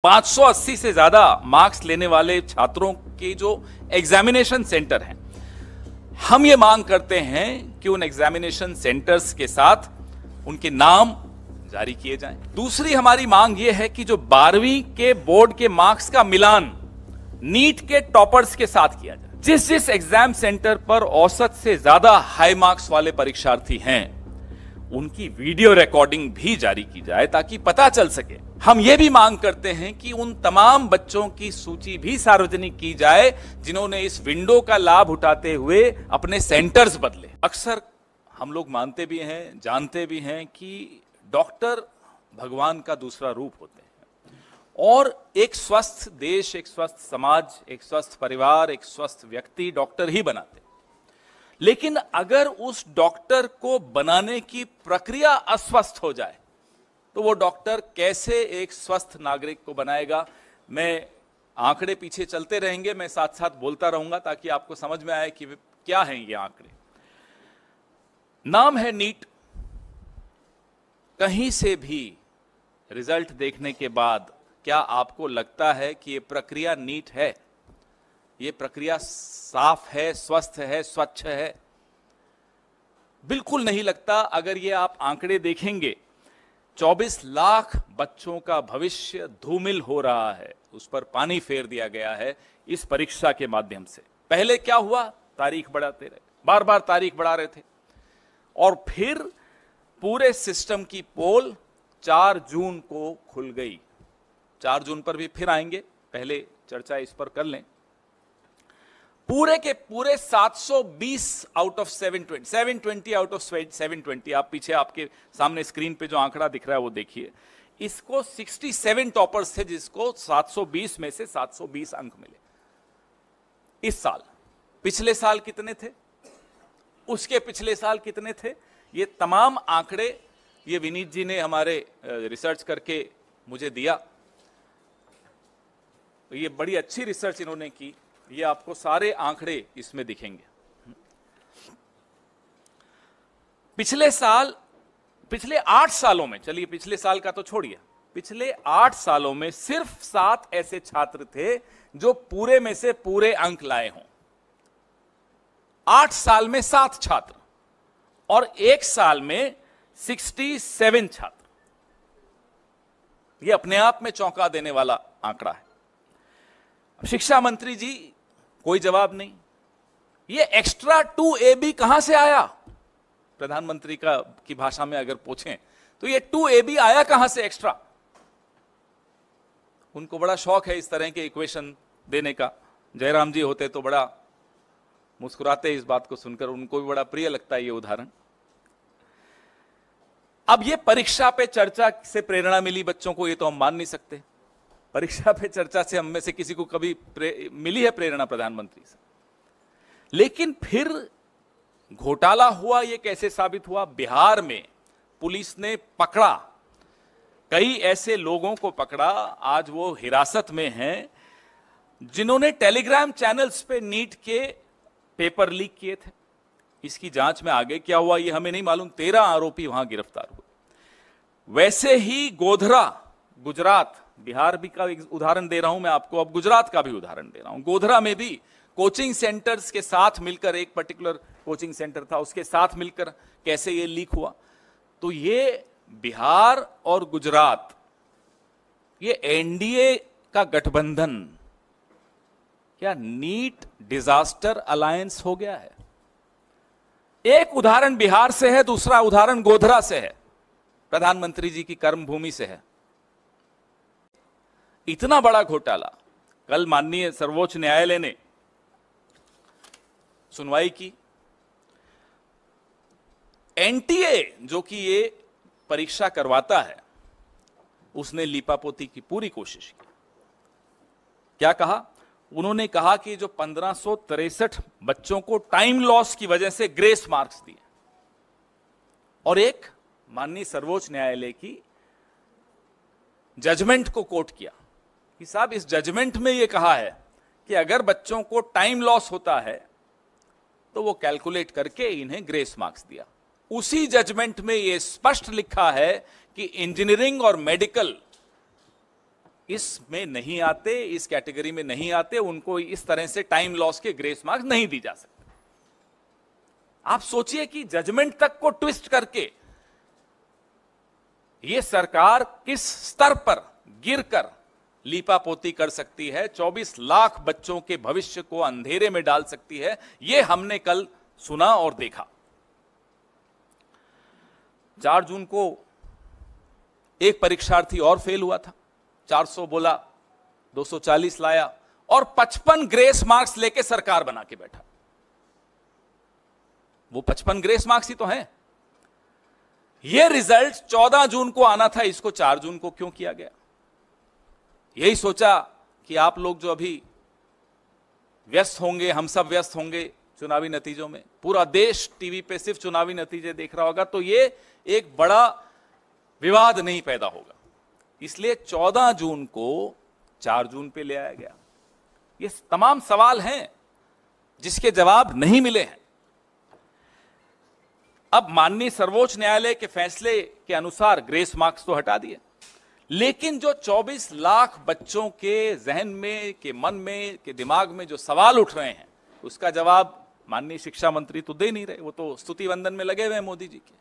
580 से ज्यादा मार्क्स लेने वाले छात्रों के जो एग्जामिनेशन सेंटर हैं, हम ये मांग करते हैं कि उन एग्जामिनेशन सेंटर्स के साथ उनके नाम जारी किए जाएं। दूसरी हमारी मांग यह है कि जो 12वीं के बोर्ड के मार्क्स का मिलान नीट के टॉपर्स के साथ किया जाए। जिस जिस एग्जाम सेंटर पर औसत से ज्यादा हाई मार्क्स वाले परीक्षार्थी हैं, उनकी वीडियो रिकॉर्डिंग भी जारी की जाए ताकि पता चल सके। हम यह भी मांग करते हैं कि उन तमाम बच्चों की सूची भी सार्वजनिक की जाए जिन्होंने इस विंडो का लाभ उठाते हुए अपने सेंटर्स बदले। अक्सर हम लोग मानते भी हैं, जानते भी हैं कि डॉक्टर भगवान का दूसरा रूप होते हैं और एक स्वस्थ देश, एक स्वस्थ समाज, एक स्वस्थ परिवार, एक स्वस्थ व्यक्ति डॉक्टर ही बनाते हैं। लेकिन अगर उस डॉक्टर को बनाने की प्रक्रिया अस्वस्थ हो जाए तो वो डॉक्टर कैसे एक स्वस्थ नागरिक को बनाएगा। मैं आंकड़े पीछे चलते रहेंगे, मैं साथ साथ बोलता रहूंगा ताकि आपको समझ में आए कि क्या हैं ये आंकड़े। नाम है नीट। कहीं से भी रिजल्ट देखने के बाद क्या आपको लगता है कि ये प्रक्रिया नीट है, ये प्रक्रिया साफ है, स्वस्थ है, स्वच्छ है? बिल्कुल नहीं लगता। अगर ये आप आंकड़े देखेंगे, 24 लाख बच्चों का भविष्य धूमिल हो रहा है, उस पर पानी फेर दिया गया है इस परीक्षा के माध्यम से। पहले क्या हुआ? तारीख बढ़ाते रहे, बार बार तारीख बढ़ा रहे थे और फिर पूरे सिस्टम की पोल 4 जून को खुल गई। 4 जून पर भी फिर आएंगे, पहले चर्चा इस पर कर लें। पूरे के पूरे 720 आउट ऑफ 720 आउट ऑफ 720, आप पीछे आपके सामने स्क्रीन पे जो आंकड़ा दिख रहा है वो देखिए। इसको 67 टॉपर्स थे जिसको 720 में से 720 अंक मिले इस साल। पिछले साल कितने थे, उसके पिछले साल कितने थे? ये तमाम आंकड़े ये विनीत जी ने हमारे रिसर्च करके मुझे दिया। ये बड़ी अच्छी रिसर्च इन्होंने की, ये आपको सारे आंकड़े इसमें दिखेंगे। पिछले 8 सालों में, चलिए पिछले साल का तो छोड़िए, पिछले 8 सालों में सिर्फ 7 ऐसे छात्र थे जो पूरे में से पूरे अंक लाए हों। 8 साल में 7 छात्र और 1 साल में 67 छात्र। यह अपने आप में चौंका देने वाला आंकड़ा है। शिक्षा मंत्री जी कोई जवाब नहीं। ये एक्स्ट्रा 2AB कहां से आया? प्रधानमंत्री की भाषा में अगर पूछें तो ये 2AB आया कहां से एक्स्ट्रा? उनको बड़ा शौक है इस तरह के इक्वेशन देने का। जयराम जी होते तो बड़ा मुस्कुराते इस बात को सुनकर, उनको भी बड़ा प्रिय लगता है ये उदाहरण। अब ये परीक्षा पे चर्चा से प्रेरणा मिली बच्चों को, ये तो हम मान नहीं सकते। परीक्षा पे चर्चा से हम में से किसी को कभी मिली है प्रेरणा प्रधानमंत्री से? लेकिन फिर घोटाला हुआ। ये कैसे साबित हुआ? बिहार में पुलिस ने पकड़ा, कई ऐसे लोगों को पकड़ा, आज वो हिरासत में हैं, जिन्होंने टेलीग्राम चैनल्स पे नीट के पेपर लीक किए थे। इसकी जांच में आगे क्या हुआ ये हमें नहीं मालूम। 13 आरोपी वहां गिरफ्तार हुए। वैसे ही गोधरा, गुजरात, बिहार भी का उदाहरण दे रहा हूं मैं आपको, अब गुजरात का भी उदाहरण दे रहा हूं। गोधरा में भी कोचिंग सेंटर्स के साथ मिलकर, एक पर्टिकुलर कोचिंग सेंटर था, उसके साथ मिलकर कैसे ये लीक हुआ। तो ये बिहार और गुजरात, ये एनडीए का गठबंधन क्या नीट डिजास्टर अलायंस हो गया है? एक उदाहरण बिहार से है, दूसरा उदाहरण गोधरा से है, प्रधानमंत्री जी की कर्मभूमि से है। इतना बड़ा घोटाला। कल माननीय सर्वोच्च न्यायालय ने सुनवाई की। एनटीए जो कि ये परीक्षा करवाता है, उसने लीपापोती की पूरी कोशिश की। क्या कहा? उन्होंने कहा कि जो 1563 बच्चों को टाइम लॉस की वजह से ग्रेस मार्क्स दिए, और एक माननीय सर्वोच्च न्यायालय की जजमेंट को कोट किया कि साहब इस जजमेंट में यह कहा है कि अगर बच्चों को टाइम लॉस होता है तो वो कैलकुलेट करके इन्हें ग्रेस मार्क्स दिया। उसी जजमेंट में यह स्पष्ट लिखा है कि इंजीनियरिंग और मेडिकल इसमें नहीं आते, इस कैटेगरी में नहीं आते, उनको इस तरह से टाइम लॉस के ग्रेस मार्क्स नहीं दी जा सकते। आप सोचिए कि जजमेंट तक को ट्विस्ट करके यह सरकार किस स्तर पर गिरकर लीपापोती कर सकती है, 24 लाख बच्चों के भविष्य को अंधेरे में डाल सकती है। यह हमने कल सुना और देखा। 4 जून को एक परीक्षार्थी और फेल हुआ था, 400 बोला, 240 लाया और 55 ग्रेस मार्क्स लेके सरकार बना के बैठा। वो 55 ग्रेस मार्क्स ही तो हैं। ये रिजल्ट 14 जून को आना था, इसको 4 जून को क्यों किया गया? यही सोचा कि आप लोग जो अभी व्यस्त होंगे, हम सब व्यस्त होंगे चुनावी नतीजों में, पूरा देश टीवी पे सिर्फ चुनावी नतीजे देख रहा होगा, तो ये एक बड़ा विवाद नहीं पैदा होगा, इसलिए 14 जून को 4 जून पे ले आया गया। ये तमाम सवाल हैं जिसके जवाब नहीं मिले हैं। अब माननीय सर्वोच्च न्यायालय के फैसले के अनुसार ग्रेस मार्क्स तो हटा दिए, लेकिन जो 24 लाख बच्चों के जहन में, के मन में, के दिमाग में जो सवाल उठ रहे हैं, उसका जवाब माननीय शिक्षा मंत्री तो दे नहीं रहे। वो तो स्तुति वंदन में लगे हुए हैं मोदी जी के,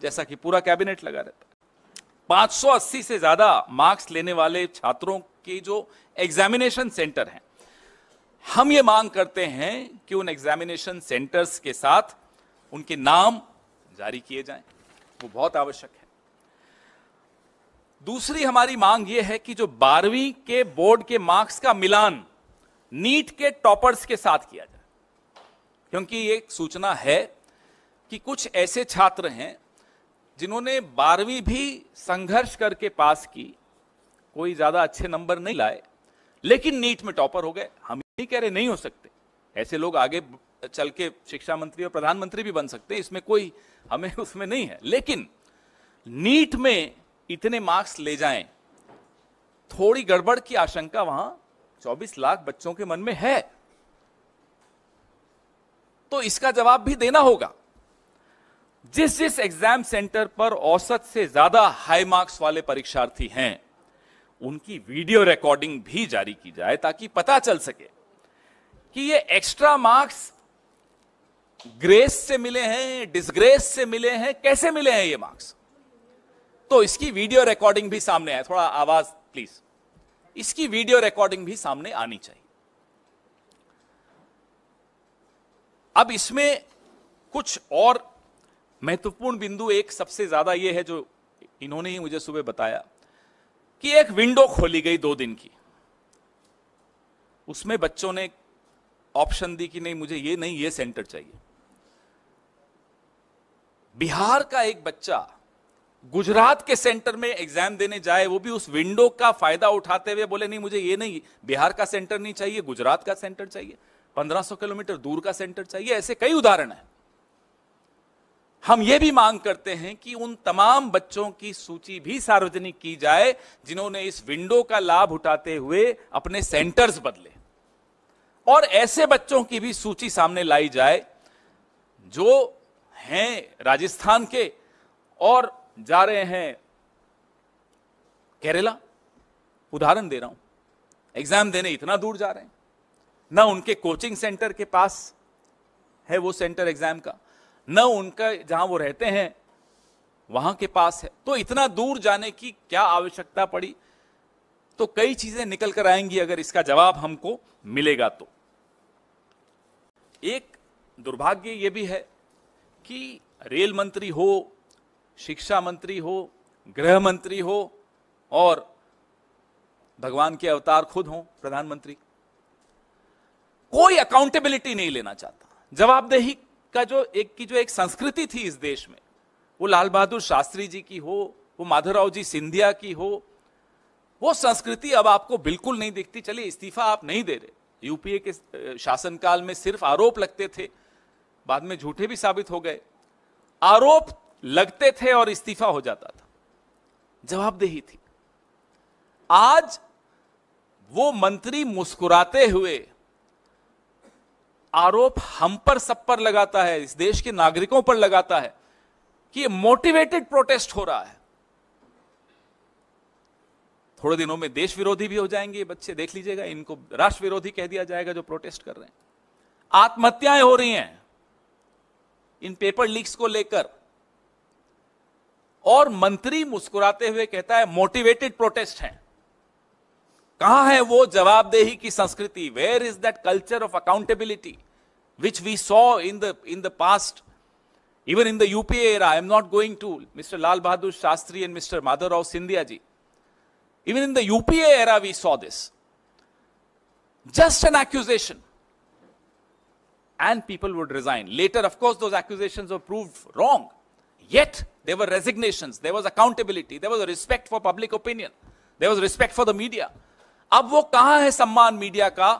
जैसा कि पूरा कैबिनेट लगा रहता है। 580 से ज्यादा मार्क्स लेने वाले छात्रों के जो एग्जामिनेशन सेंटर हैं, हम ये मांग करते हैं कि उन एग्जामिनेशन सेंटर्स के साथ उनके नाम जारी किए जाएं, वो बहुत आवश्यक है। दूसरी हमारी मांग यह है कि जो 12वीं के बोर्ड के मार्क्स का मिलान नीट के टॉपर्स के साथ किया जाए, क्योंकि एक सूचना है कि कुछ ऐसे छात्र हैं जिन्होंने 12वीं भी संघर्ष करके पास की, कोई ज्यादा अच्छे नंबर नहीं लाए, लेकिन नीट में टॉपर हो गए। हम नहीं कह रहे नहीं हो सकते, ऐसे लोग आगे चल के शिक्षा मंत्री और प्रधानमंत्री भी बन सकते हैं, इसमें कोई हमें उसमें नहीं है, लेकिन नीट में इतने मार्क्स ले जाएं, थोड़ी गड़बड़ की आशंका वहां 24 लाख बच्चों के मन में है, तो इसका जवाब भी देना होगा। जिस एग्जाम सेंटर पर औसत से ज्यादा हाई मार्क्स वाले परीक्षार्थी हैं, उनकी वीडियो रिकॉर्डिंग भी जारी की जाए, ताकि पता चल सके कि ये एक्स्ट्रा मार्क्स ग्रेस से मिले हैं, डिसग्रेस से मिले हैं, कैसे मिले हैं ये मार्क्स। तो इसकी वीडियो रिकॉर्डिंग भी सामने आए। थोड़ा आवाज प्लीज। इसकी वीडियो रिकॉर्डिंग भी सामने आनी चाहिए। अब इसमें कुछ और महत्वपूर्ण बिंदु, एक सबसे ज्यादा यह है जो इन्होंने ही मुझे सुबह बताया कि एक विंडो खोली गई 2 दिन की, उसमें बच्चों ने ऑप्शन दी कि नहीं मुझे ये नहीं, ये सेंटर चाहिए। बिहार का एक बच्चा गुजरात के सेंटर में एग्जाम देने जाए, वो भी उस विंडो का फायदा उठाते हुए बोले नहीं मुझे ये नहीं, बिहार का सेंटर नहीं चाहिए, गुजरात का सेंटर चाहिए, 1500 किलोमीटर दूर का सेंटर चाहिए। ऐसे कई उदाहरण हैं। हम ये भी मांग करते हैं कि उन तमाम बच्चों की सूची भी सार्वजनिक की जाए जिन्होंने इस विंडो का लाभ उठाते हुए अपने सेंटर्स बदले, और ऐसे बच्चों की भी सूची सामने लाई जाए जो हैं राजस्थान के और जा रहे हैं केरला। उदाहरण दे रहा हूं, एग्जाम देने इतना दूर जा रहे हैं, ना उनके कोचिंग सेंटर के पास है वो सेंटर एग्जाम का, न उनका जहां वो रहते हैं वहां के पास है। तो इतना दूर जाने की क्या आवश्यकता पड़ी? तो कई चीजें निकल कर आएंगी अगर इसका जवाब हमको मिलेगा तो। एक दुर्भाग्य यह भी है कि रेल मंत्री हो, शिक्षा मंत्री हो, गृह मंत्री हो और भगवान के अवतार खुद हो प्रधानमंत्री, कोई अकाउंटेबिलिटी नहीं लेना चाहता। जवाबदेही का जो एक संस्कृति थी इस देश में, वो लाल बहादुर शास्त्री जी की हो, वो माधवराव जी सिंधिया की हो, वो संस्कृति अब आपको बिल्कुल नहीं दिखती। चलिए इस्तीफा आप नहीं दे रहे, यूपीए के शासनकाल में सिर्फ आरोप लगते थे, बाद में झूठे भी साबित हो गए। आरोप लगते थे और इस्तीफा हो जाता था, जवाबदेही थी। आज वो मंत्री मुस्कुराते हुए आरोप हम पर सब पर लगाता है, इस देश के नागरिकों पर लगाता है कि ये मोटिवेटेड प्रोटेस्ट हो रहा है। थोड़े दिनों में देश विरोधी भी हो जाएंगे ये बच्चे, देख लीजिएगा, इनको राष्ट्र विरोधी कह दिया जाएगा जो प्रोटेस्ट कर रहे हैं। आत्महत्याएं हो रही हैं इन पेपर लीक्स को लेकर, और मंत्री मुस्कुराते हुए कहता है मोटिवेटेड प्रोटेस्ट है। कहां है वो जवाबदेही की संस्कृति? Where is that culture of accountability which we saw in the past, even in the UPA era? I am not going to Mr. Lal Bahadur Shastri and Mr. Madhavrao Sindhya ji. Even in the UPA era we saw this. Just an accusation, and people would resign. Later, of course, those accusations were proved wrong. Yet there were resignations, there was accountability, there was a respect for public opinion, there was respect for the media. अब वो कहां है सम्मान media का?